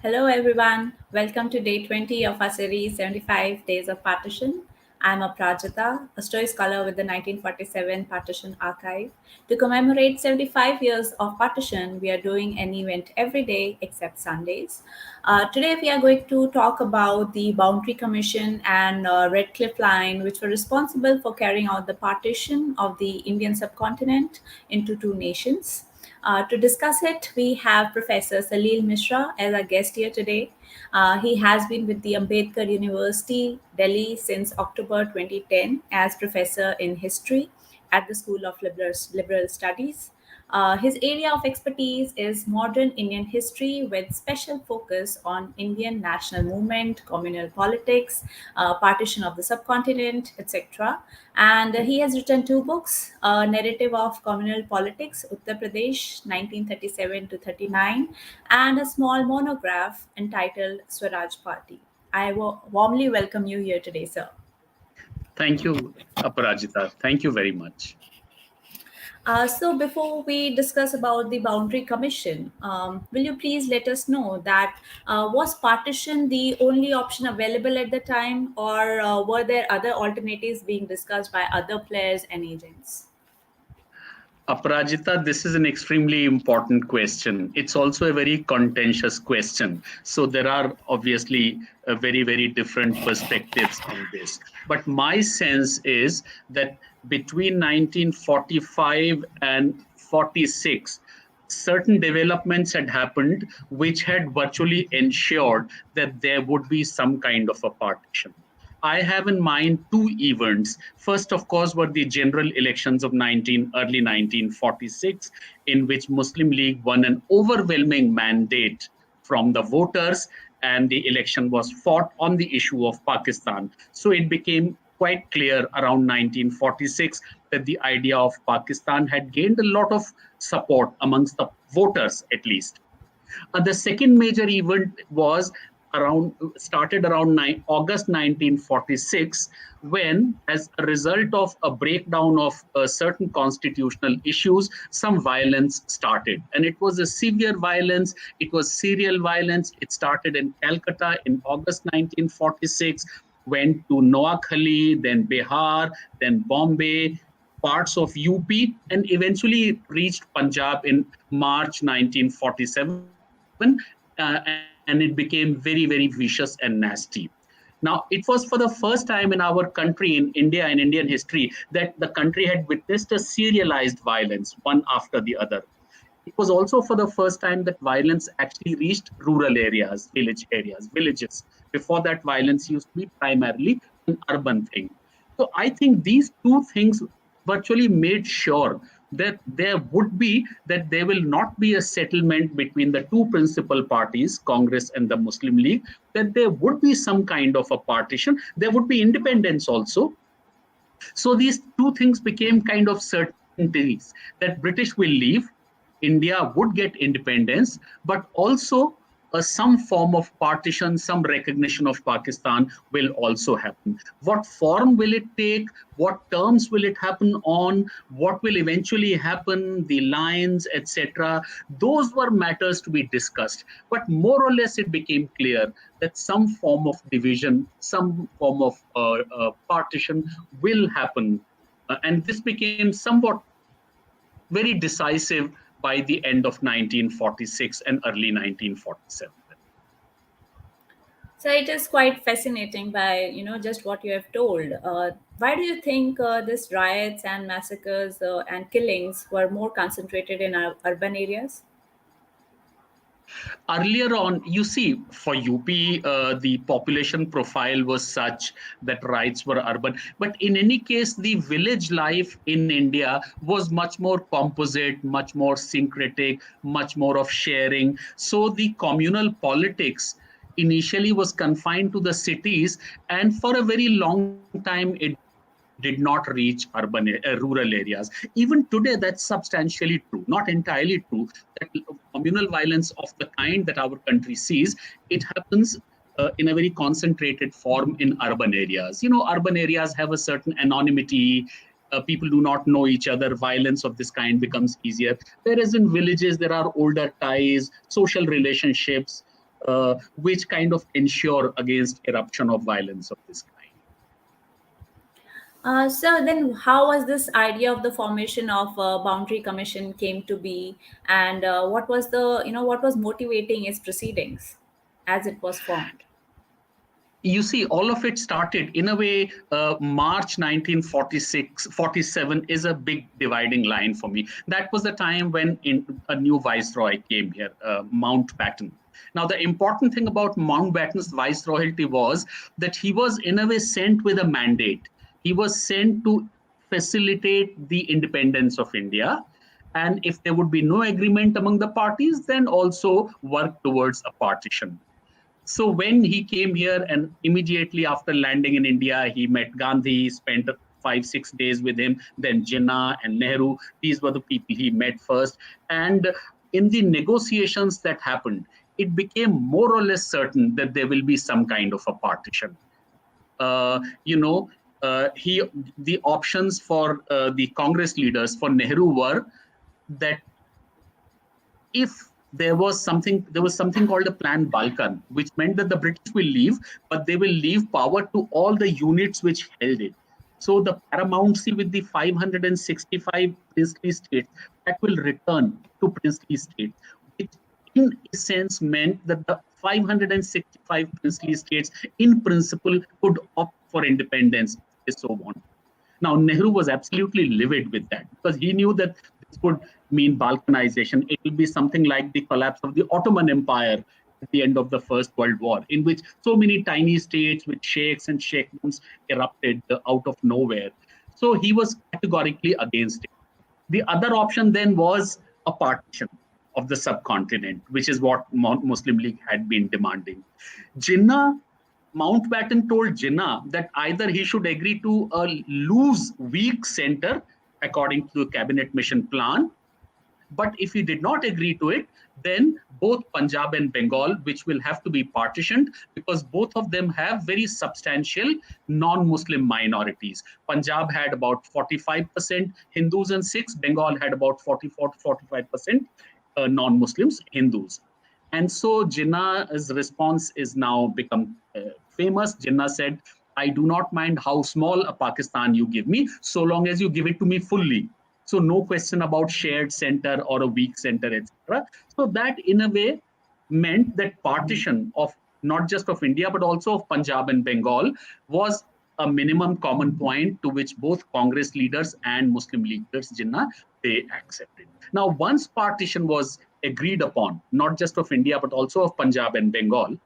Hello, everyone. Welcome to day 20 of our series 75 Days of Partition. I'm Aprajita, a story scholar with the 1947 Partition Archive. To commemorate 75 years of partition, we are doing an event every day except Sundays. Today, we are going to talk about the Boundary Commission and Radcliffe Line, which were responsible for carrying out the partition of the Indian subcontinent into two nations. To discuss it, we have Professor Salil Misra as our guest here today. He has been with the Ambedkar University, Delhi, since October 2010 as professor in history at the School of Liberal Studies. His area of expertise is modern Indian history with special focus on Indian national movement, communal politics, partition of the subcontinent, etc. And he has written two books: A Narrative of Communal Politics, Uttar Pradesh, 1937 to 39, and a small monograph entitled Swaraj Party. I warmly welcome you here today, sir. Thank you, Aparajita. Thank you very much. So before we discuss about the boundary commission, will you please let us know that was partition the only option available at the time, or were there other alternatives being discussed by other players and agents? Aparajita, this is an extremely important question. It's also a very contentious question. So there are obviously very, very different perspectives on this. But my sense is that between 1945 and 46, certain developments had happened which had virtually ensured that there would be some kind of a partition. I have in mind two events. First, of course, were the general elections of early 1946, in which Muslim League won an overwhelming mandate from the voters, and the election was fought on the issue of Pakistan. So it became quite clear around 1946 that the idea of Pakistan had gained a lot of support amongst the voters, at least. The second major event was started around August 1946, when, as a result of a breakdown of certain constitutional issues, some violence started. And it was a severe violence. It was serial violence. It started in Calcutta in August 1946, went to Noakhali, then Bihar, then Bombay, parts of UP, and eventually reached Punjab in March 1947. And it became very, very vicious and nasty. Now, it was for the first time in our country, in India, in Indian history, that the country had witnessed a serialized violence, one after the other. It was also for the first time that violence actually reached rural areas, villages. Before that, violence used to be primarily an urban thing. So I think these two things virtually made sure that there will not be a settlement between the two principal parties, Congress and the Muslim League, that there would be some kind of a partition. There would be independence also. So these two things became kind of certainties that British will leave, India would get independence, but also some form of partition, some recognition of Pakistan will also happen. What form will it take? What terms will it happen on? What will eventually happen? The lines, etc. Those were matters to be discussed. But more or less, it became clear that some form of division, some form of partition will happen. And this became somewhat very decisive by the end of 1946 and early 1947. So it is quite fascinating by just what you have told. Why do you think this riots and massacres and killings were more concentrated in urban areas? Earlier on, you see, for UP, the population profile was such that rights were urban. But in any case, the village life in India was much more composite, much more syncretic, much more of sharing. So the communal politics initially was confined to the cities, and for a very long time, it did not reach rural areas. Even today, that's substantially true, not entirely true. That communal violence of the kind that our country sees, it happens in a very concentrated form in urban areas. Urban areas have a certain anonymity. People do not know each other. Violence of this kind becomes easier. Whereas in villages, there are older ties, social relationships. which kind of ensure against eruption of violence of this kind. So then, how was this idea of the formation of a boundary commission came to be, and what was the what was motivating its proceedings as it was formed? You see, all of it started in a way. March 1946-47 is a big dividing line for me. That was the time when a new viceroy came here, Mountbatten. Now, the important thing about Mountbatten's viceroyalty was that he was in a way sent with a mandate. He was sent to facilitate the independence of India, and if there would be no agreement among the parties, then also work towards a partition. So when he came here and immediately after landing in India, he met Gandhi, spent 5-6 days with him, then Jinnah and Nehru. These were the people he met first. And in the negotiations that happened, it became more or less certain that there will be some kind of a partition. Uh, you know, the options for the Congress leaders, for Nehru, were that if there was something called a Plan Balkan, which meant that the British will leave, but they will leave power to all the units which held it. So the paramountcy with the 565 princely states, that will return to princely states, which in a sense meant that the 565 princely states in principle could opt for independence if they so want. Now, Nehru was absolutely livid with that because he knew that this would mean Balkanization. It will be something like the collapse of the Ottoman Empire at the end of the First World War, in which so many tiny states with sheikhs and sheikdoms erupted out of nowhere. So he was categorically against it. The other option then was a partition of the subcontinent, which is what Muslim League had been demanding. Jinnah Mountbatten told Jinnah that either he should agree to a loose, weak center according to the cabinet mission plan, but if he did not agree to it, then both Punjab and Bengal, which will have to be partitioned because both of them have very substantial non-Muslim minorities. Punjab had about 45% Hindus and Sikhs. Bengal had about 44 to 45% non-Muslims, Hindus. And so Jinnah's response is now become famous. Jinnah said, I do not mind how small a Pakistan you give me, so long as you give it to me fully. So no question about shared center or a weak center, etc. So that in a way meant that partition of not just of India, but also of Punjab and Bengal was a minimum common point to which both Congress leaders and Muslim leaders, Jinnah, they accepted. Now, once partition was agreed upon, not just of India, but also of Punjab and Bengal,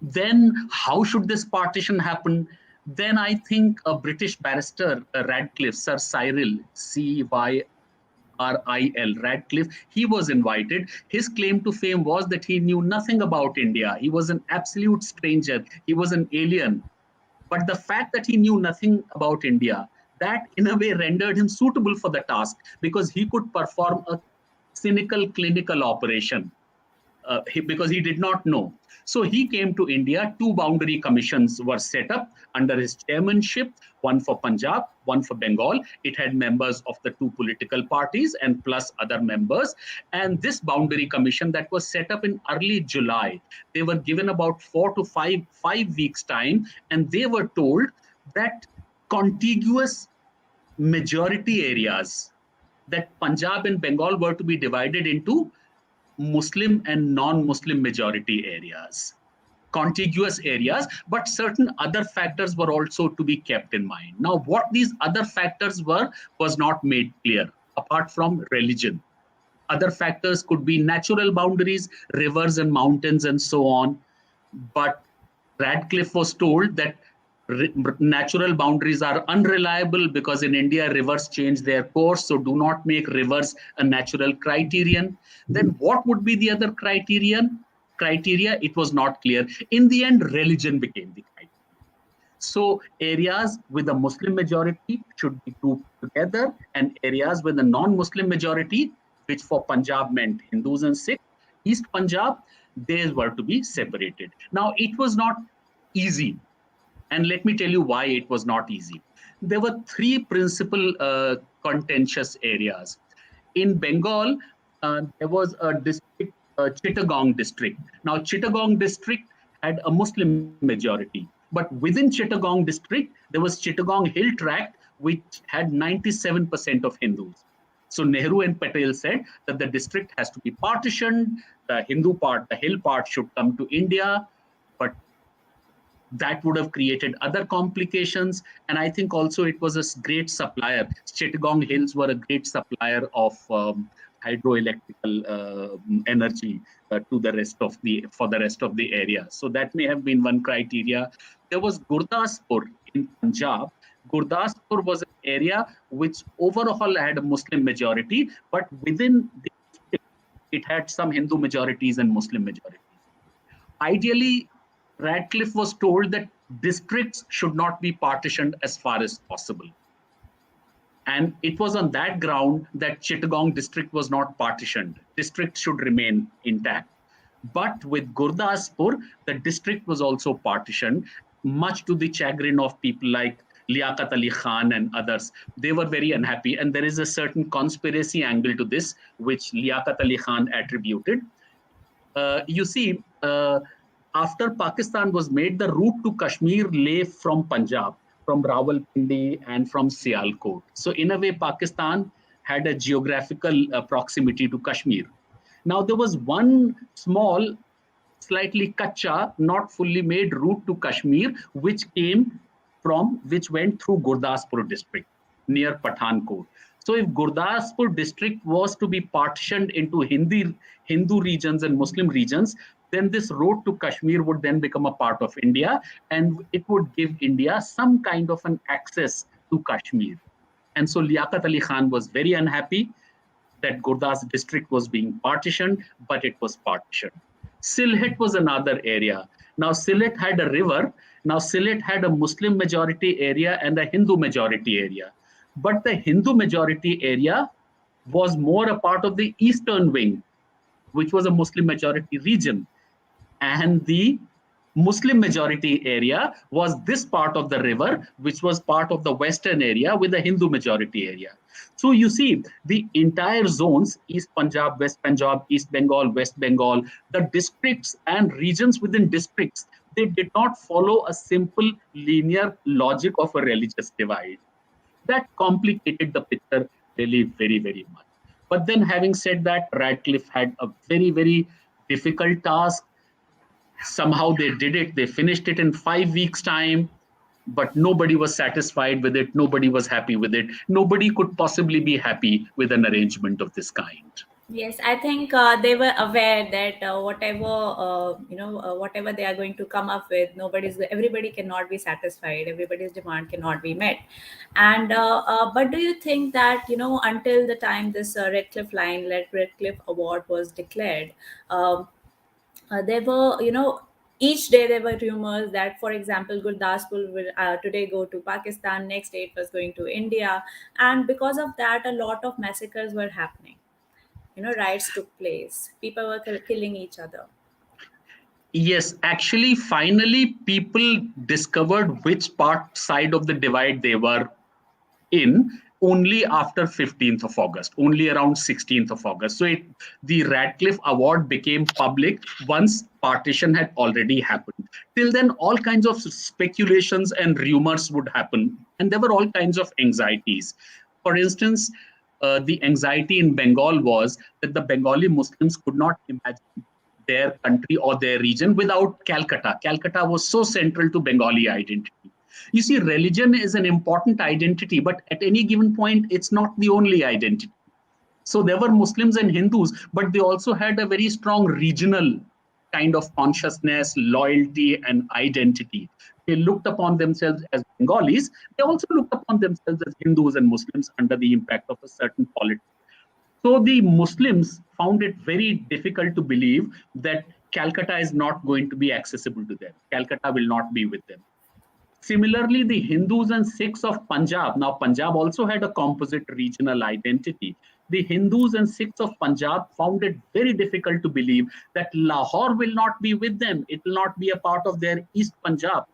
then how should this partition happen? Then I think a British barrister, Radcliffe, Sir Cyril, Cyril, Radcliffe, he was invited. His claim to fame was that he knew nothing about India. He was an absolute stranger. He was an alien. But the fact that he knew nothing about India, that in a way rendered him suitable for the task because he could perform a cynical clinical operation because he did not know. So he came to India. Two boundary commissions were set up under his chairmanship, one for Punjab, one for Bengal. It had members of the two political parties and plus other members. And this boundary commission that was set up in early July, they were given about 4 to 5 weeks time. And they were told that contiguous majority areas, that Punjab and Bengal were to be divided into Muslim and non-Muslim majority areas, contiguous areas, but certain other factors were also to be kept in mind. Now, what these other factors were was not made clear, apart from religion. Other factors could be natural boundaries, rivers and mountains and so on. But Radcliffe was told that natural boundaries are unreliable because in India, rivers change their course. So do not make rivers a natural criterion. Then what would be the other criterion? Criteria, it was not clear. In the end, religion became the criteria. So areas with a Muslim majority should be grouped together, and areas with a non-Muslim majority, which for Punjab meant Hindus and Sikhs, East Punjab, they were to be separated. Now, it was not easy. And let me tell you why it was not easy. There were three principal contentious areas. In Bengal, there was a district Chittagong district. Now, Chittagong district had a Muslim majority, but within Chittagong district, there was Chittagong Hill Tract, which had 97% of Hindus. So Nehru and Patel said that the district has to be partitioned. The Hindu part, the hill part should come to India, but that would have created other complications. And I think also it was a great supplier. Chittagong Hills were a great supplier of hydroelectrical energy to the rest of the area. So that may have been one criteria. There was Gurdaspur in Punjab. Gurdaspur was an area which overall had a Muslim majority, but within the district, it had some Hindu majorities and Muslim majorities. Ideally, Radcliffe was told that districts should not be partitioned as far as possible. And it was on that ground that Chittagong district was not partitioned. District should remain intact. But with Gurdaspur, the district was also partitioned, much to the chagrin of people like Liaquat Ali Khan and others. They were very unhappy. And there is a certain conspiracy angle to this, which Liaquat Ali Khan attributed. You see, after Pakistan was made, the route to Kashmir lay from Punjab, from Rawalpindi and from Sialkot. So in a way, Pakistan had a geographical proximity to Kashmir. Now, there was one small, slightly kacha, not fully made route to Kashmir, which went through Gurdaspur district near Pathankot. So if Gurdaspur district was to be partitioned into Hindu regions and Muslim regions, then this road to Kashmir would then become a part of India, and it would give India some kind of an access to Kashmir. And so Liaquat Ali Khan was very unhappy that Gurdas district was being partitioned, but it was partitioned. Sylhet was another area. Now, Sylhet had a river. Now, Sylhet had a Muslim majority area and a Hindu majority area. But the Hindu majority area was more a part of the eastern wing, which was a Muslim majority region. And the Muslim majority area was this part of the river, which was part of the western area with the Hindu majority area. So you see, the entire zones, East Punjab, West Punjab, East Bengal, West Bengal, the districts and regions within districts, they did not follow a simple linear logic of a religious divide. That complicated the picture really very, very much. But then having said that, Radcliffe had a very, very difficult task. Somehow they did it. They finished it in 5 weeks' time, but nobody was satisfied with it. Nobody was happy with it. Nobody could possibly be happy with an arrangement of this kind. Yes, I think they were aware that whatever they are going to come up with, everybody cannot be satisfied. Everybody's demand cannot be met. And but do you think that until the time this Radcliffe Line, Radcliffe Award was declared, there were each day there were rumors that, for example, Gurdaspur will today go to Pakistan, next day it was going to India, and because of that, a lot of massacres were happening. Riots took place. People were killing each other. Yes, actually, finally, people discovered which side of the divide they were in only after 15th of August, only around 16th of August. So the Radcliffe Award became public once partition had already happened. Till then, all kinds of speculations and rumors would happen, and there were all kinds of anxieties. For instance, the anxiety in Bengal was that the Bengali Muslims could not imagine their country or their region without Calcutta. Calcutta was so central to Bengali identity. You see, religion is an important identity, but at any given point, it's not the only identity. So there were Muslims and Hindus, but they also had a very strong regional kind of consciousness, loyalty, and identity. They looked upon themselves as Bengalis. They also looked upon themselves as Hindus and Muslims under the impact of a certain politics. So the Muslims found it very difficult to believe that Calcutta is not going to be accessible to them. Calcutta will not be with them. Similarly, the Hindus and Sikhs of Punjab, now Punjab also had a composite regional identity. The Hindus and Sikhs of Punjab found it very difficult to believe that Lahore will not be with them. It will not be a part of their East Punjab.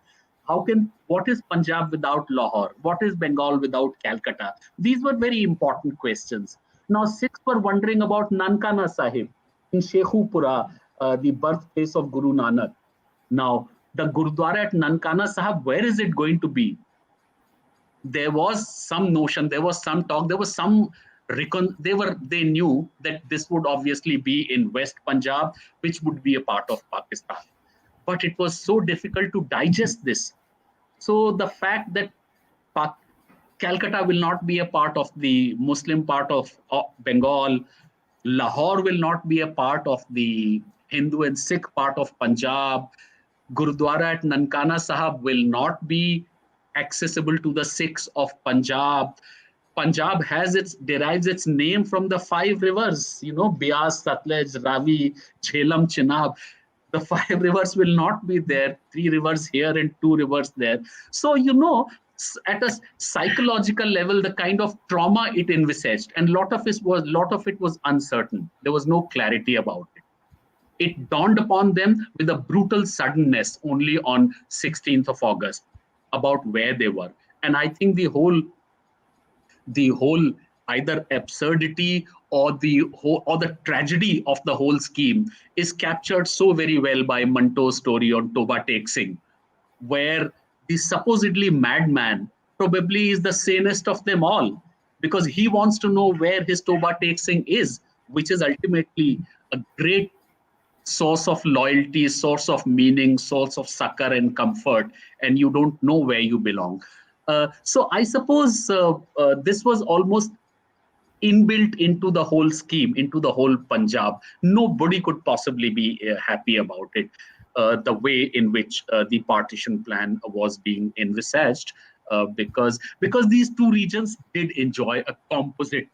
What is Punjab without Lahore? What is Bengal without Calcutta? These were very important questions. Now, Sikhs were wondering about Nankana Sahib. in Shekhupura, the birthplace of Guru Nanak. Now, the Gurudwara at Nankana Sahib, where is it going to be? There was some notion, there was some talk, there was some they knew that this would obviously be in West Punjab, which would be a part of Pakistan. But it was so difficult to digest this. So the fact that Calcutta will not be a part of the Muslim part of Bengal, Lahore will not be a part of the Hindu and Sikh part of Punjab, Gurudwara at Nankana Sahib will not be accessible to the Sikhs of Punjab. Punjab derives its name from the 5 rivers, Beas, Satluj, Ravi, Jhelum, Chenab. The 5 rivers will not be there. 3 rivers here and 2 rivers there. So, at a psychological level, the kind of trauma it envisaged, and lot of it was uncertain. There was no clarity about it. It dawned upon them with a brutal suddenness only on 16th of August about where they were. And I think the whole either absurdity or the tragedy of the whole scheme is captured so very well by Manto's story on Toba Tek Singh, where the supposedly madman probably is the sanest of them all, because he wants to know where his Toba Tek Singh is, which is ultimately a great source of loyalty, source of meaning, source of succor and comfort, and you don't know where you belong. So I suppose this was almost inbuilt into the whole scheme, into the whole Punjab. Nobody could possibly be happy about it. The way in which the partition plan was being envisaged, because these two regions did enjoy a composite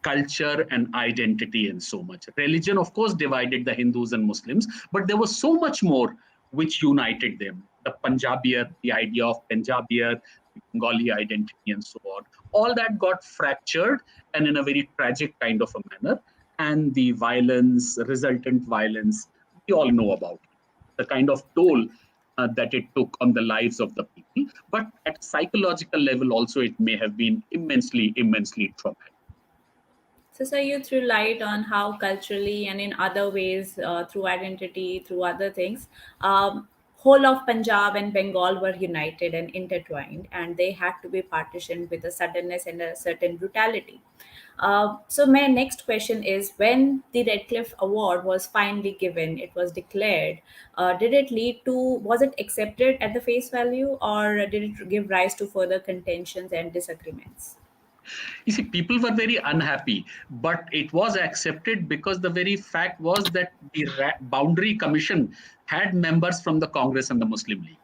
culture and identity and so much. Religion, of course, divided the Hindus and Muslims, but there was so much more which united them. The Punjabiyat, the idea of Punjabiyat, the Bengali identity and so on. All that got fractured and in a very tragic kind of a manner. And the violence, resultant violence, we all know about it. The kind of toll that it took on the lives of the people. But at psychological level also, it may have been immensely, immensely traumatic. So, sir, you threw light on how culturally and in other ways, through identity, through other things, whole of Punjab and Bengal were united and intertwined, and they had to be partitioned with a suddenness and a certain brutality. So, my next question is: when the Radcliffe Award was finally given, it was declared. Did it lead to? Was it accepted at the face value, or did it give rise to further contentions and disagreements? You see, people were very unhappy, but it was accepted because the very fact was that the Boundary Commission had members from the Congress and the Muslim League.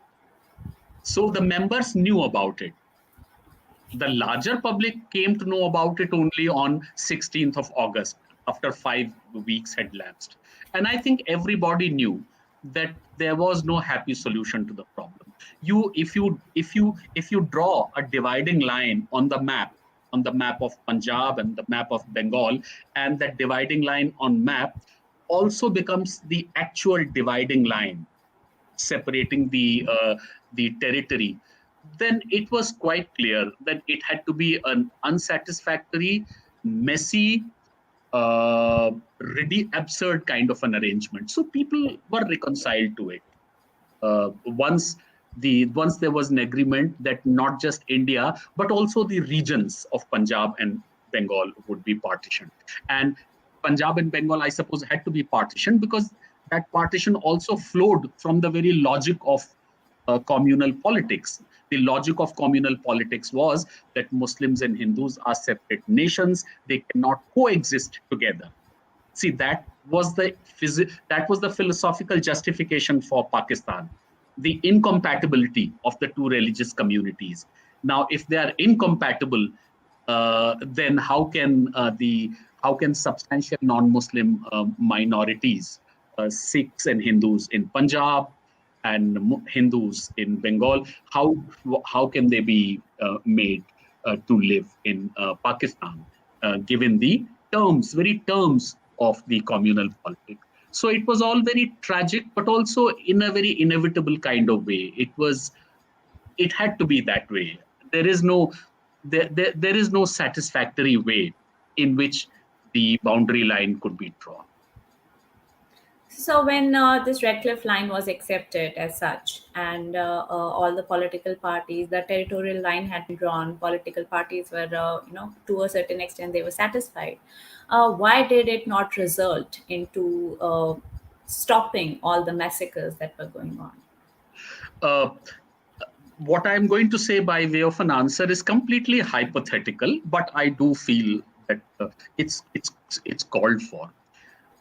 So the members knew about it. The larger public came to know about it only on 16th of August, after 5 weeks had lapsed. And I think everybody knew that there was no happy solution to the problem. If you draw a dividing line on the map of Punjab and the map of Bengal, and that dividing line on map also becomes the actual dividing line separating the territory, then it was quite clear that it had to be an unsatisfactory, messy, really absurd kind of an arrangement. So people were reconciled to it. Once there was an agreement that not just India, but also the regions of Punjab and Bengal would be partitioned. And Punjab and Bengal, I suppose, had to be partitioned because that partition also flowed from the very logic of communal politics. The logic of communal politics was that Muslims and Hindus are separate nations. They cannot coexist together. See, that was the philosophical justification for Pakistan. The incompatibility of the two religious communities. Now, if they are incompatible, then how can substantial non-Muslim minorities, Sikhs and Hindus in Punjab and Hindus in Bengal, how can they be made to live in Pakistan, given the very terms of the communal politics? So it was all very tragic, but also in a very inevitable kind of way. It had to be that way. There is no satisfactory way in which the boundary line could be drawn. So when this Radcliffe Line was accepted as such, and all the political parties, the territorial line had been drawn. Political parties were, to a certain extent, they were satisfied. Why did it not result into stopping all the massacres that were going on? Uh, what I'm going to say by way of an answer is completely hypothetical, but I do feel that it's called for.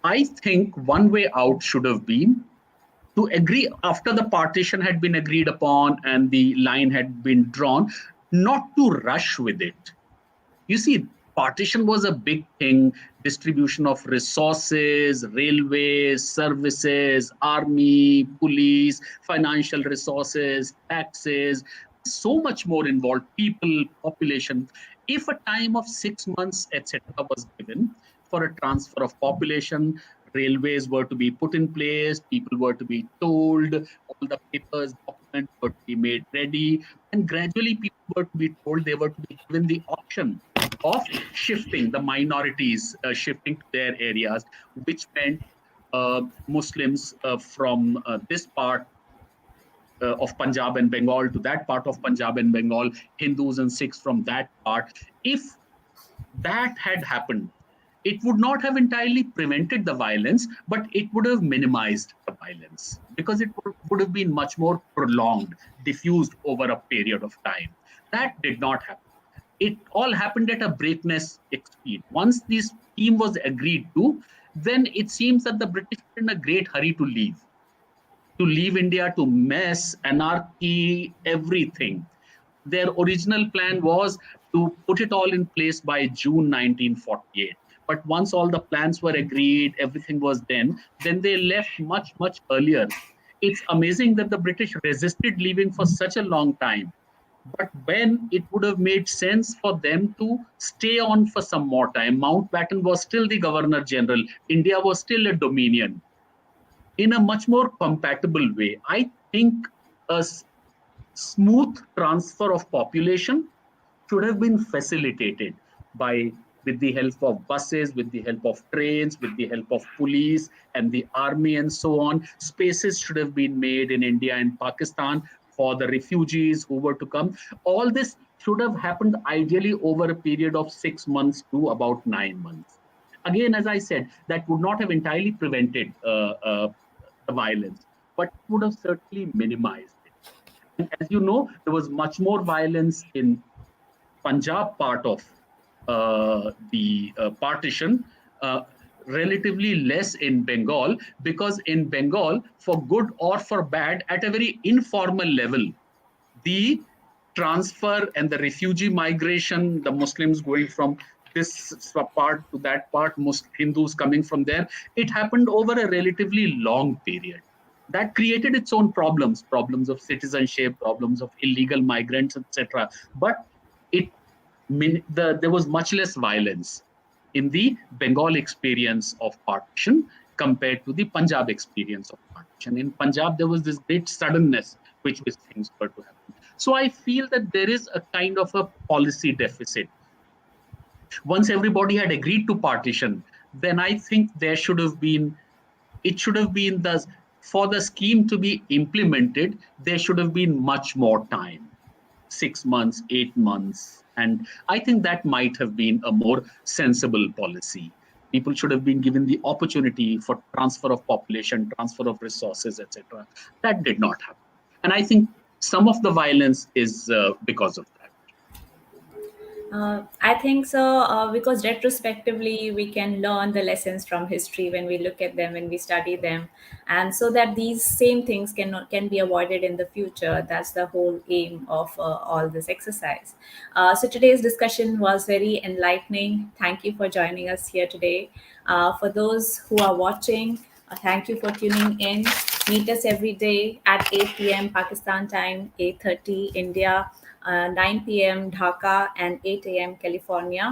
I think one way out should have been to agree after the partition had been agreed upon and the line had been drawn, not to rush with it. You see, partition was a big thing, distribution of resources, railways, services, army, police, financial resources, taxes, so much more involved, people, population. If a time of 6 months, etc., was given for a transfer of population, railways were to be put in place, people were to be told, all the papers, documents were to be made ready, and gradually people were to be told, they were to be given the option of shifting the minorities, shifting to their areas, which meant Muslims from this part of Punjab and Bengal to that part of Punjab and Bengal, Hindus and Sikhs from that part. If that had happened, it would not have entirely prevented the violence, but it would have minimized the violence because it would have been much more prolonged, diffused over a period of time. That did not happen. It all happened at a breakneck speed. Once this scheme was agreed to, then it seems that the British were in a great hurry to leave India, to mess, anarchy, everything. Their original plan was to put it all in place by June 1948. But once all the plans were agreed, everything was done, then they left much, much earlier. It's amazing that the British resisted leaving for such a long time. But when it would have made sense for them to stay on for some more time, Mountbatten was still the Governor General, India was still a dominion in a much more compatible way. I think a smooth transfer of population should have been facilitated by with the help of buses, with the help of trains, with the help of police and the army and so on. Spaces should have been made in India and Pakistan for the refugees who were to come. All this should have happened ideally over a period of 6 months to about 9 months. Again, as I said, that would not have entirely prevented the violence, but would have certainly minimized it. And as you know, there was much more violence in Punjab part of the partition, relatively less in Bengal, because in Bengal, for good or for bad, at a very informal level, the transfer and the refugee migration, the Muslims going from this part to that part, Hindus coming from there, it happened over a relatively long period. That created its own problems, problems of citizenship, problems of illegal migrants, etc. But it there was much less violence in the Bengal experience of partition compared to the Punjab experience of partition. In Punjab, there was this great suddenness which things were to happen. So I feel that there is a kind of a policy deficit. Once everybody had agreed to partition, then I think there should have been, it should have been the, for the scheme to be implemented, there should have been much more time. 6 months, 8 months. And I think that might have been a more sensible policy. People should have been given the opportunity for transfer of population, transfer of resources, etc. That did not happen. And I think some of the violence is because of that. I think so, because retrospectively we can learn the lessons from history when we look at them, when we study them, and so that these same things can be avoided in the future. That's the whole aim of all this exercise. So today's discussion was very enlightening. Thank you for joining us here today. For those who are watching, thank you for tuning in. Meet us every day at 8 p.m. Pakistan time, 8:30 India, 9 p.m. Dhaka, and 8 a.m. California.